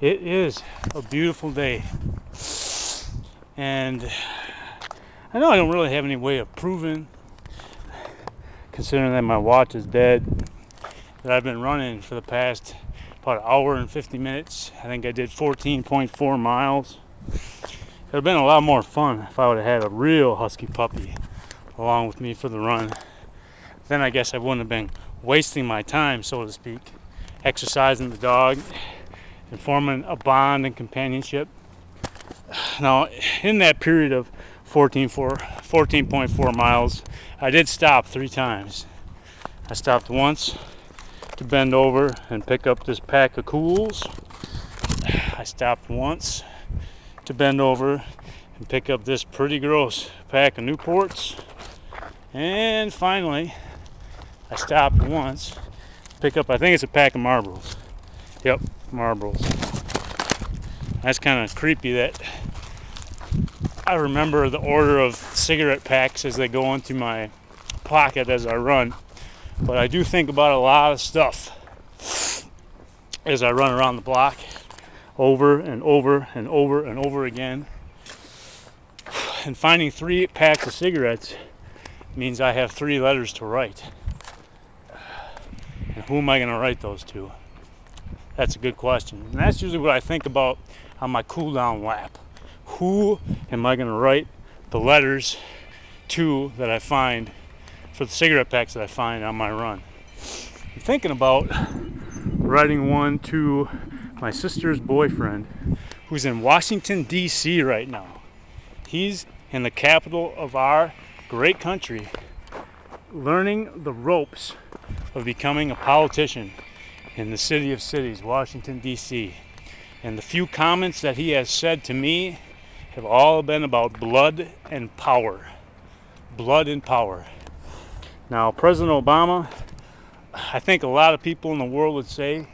It is a beautiful day, and I know I don't really have any way of proving, considering that my watch is dead, that I've been running for the past about an hour and 50 minutes. I think I did 14.4 miles. It would have been a lot more fun if I would have had a real husky puppy along with me for the run. Then I guess I wouldn't have been wasting my time, so to speak, exercising the dog and forming a bond and companionship. Now, in that period of 14.4 miles, I did stop 3 times. I stopped once to bend over and pick up this pack of Cools. I stopped once to bend over and pick up this pretty gross pack of Newports. And finally, I stopped once to pick up, I think it's a pack of Marlboros. Yep, Marlboros. That's kind of creepy that I remember the order of cigarette packs as they go into my pocket as I run. But I do think about a lot of stuff as I run around the block over and over and over and over again. And finding 3 packs of cigarettes means I have 3 letters to write. And who am I going to write those to? That's a good question. And that's usually what I think about on my cool down lap. Who am I going to write the letters to that I find for the cigarette packs that I find on my run? I'm thinking about writing one to my sister's boyfriend who's in Washington, D.C. right now. He's in the capital of our great country, learning the ropes of becoming a politician in the city of cities, Washington, D.C. And the few comments that he has said to me have all been about blood and power. Blood and power. Now, President Obama, I think a lot of people in the world would say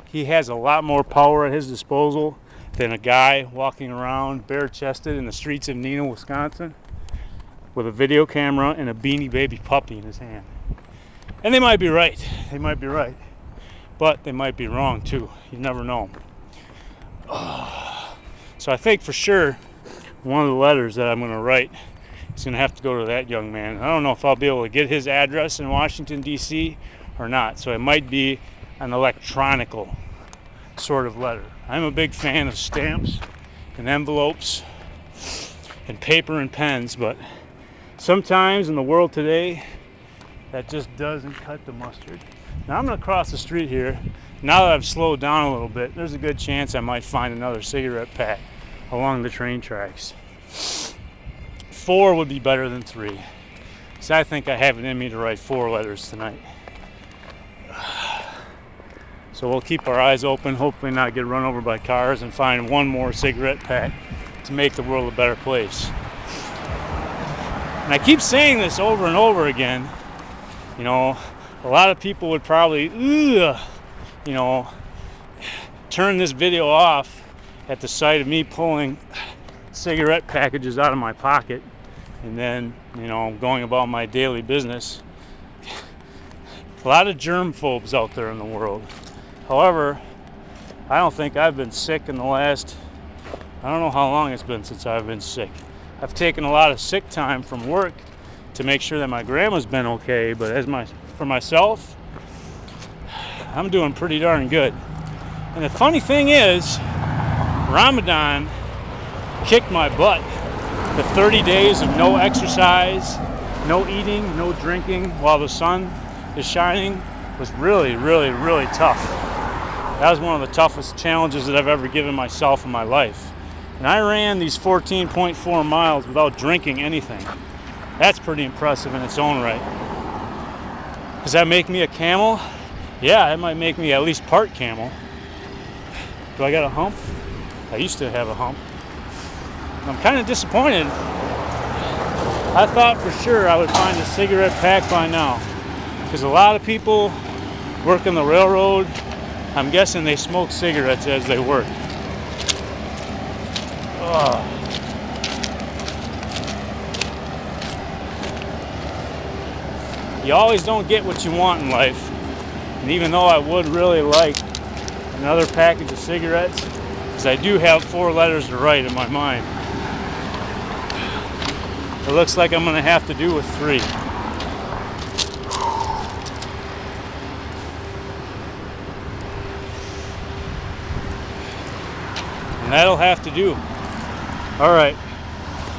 he has a lot more power at his disposal than a guy walking around bare-chested in the streets of Neenah, Wisconsin with a video camera and a Beanie Baby puppy in his hand. And they might be right. They might be right. But they might be wrong too. You never know. So I think for sure one of the letters that I'm going to write is going to have to go to that young man. I don't know if I'll be able to get his address in Washington, D.C. or not. So it might be an electronical sort of letter. I'm a big fan of stamps and envelopes and paper and pens, but sometimes in the world today, that just doesn't cut the mustard. Now I'm going to cross the street here. Now that I've slowed down a little bit, there's a good chance I might find another cigarette pack along the train tracks. 4 would be better than 3. So I think I have it in me to write 4 letters tonight. So we'll keep our eyes open, hopefully not get run over by cars, and find one more cigarette pack to make the world a better place. And I keep saying this over and over again. You know, a lot of people would probably, turn this video off at the sight of me pulling cigarette packages out of my pocket and then, going about my daily business. A lot of germ phobes out there in the world. However, I don't think I've been sick in the last, I don't know how long it's been since I've been sick. I've taken a lot of sick time from work to make sure that my grandma's been okay, but for myself, I'm doing pretty darn good. And the funny thing is, Ramadan kicked my butt. The 30 days of no exercise, no eating, no drinking while the sun is shining was really, really, really tough. That was one of the toughest challenges that I've ever given myself in my life. And I ran these 14.4 miles without drinking anything. That's pretty impressive in its own right. Does that make me a camel? Yeah, it might make me at least part camel. Do I got a hump? I used to have a hump. I'm kind of disappointed. I thought for sure I would find a cigarette pack by now, because a lot of people work on the railroad. I'm guessing they smoke cigarettes as they work. You always don't get what you want in life. And even though I would really like another package of cigarettes, because I do have 4 letters to write in my mind. It looks like I'm going to have to do with 3. And that'll have to do. All right,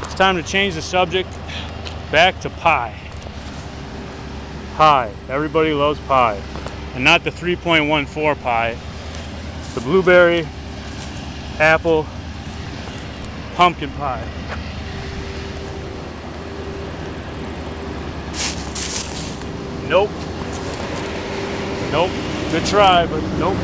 it's time to change the subject back to pie. Pie. Everybody loves pie. And not the 3.14 pie. The blueberry, apple, pumpkin pie. Nope. Nope. Good try, but nope.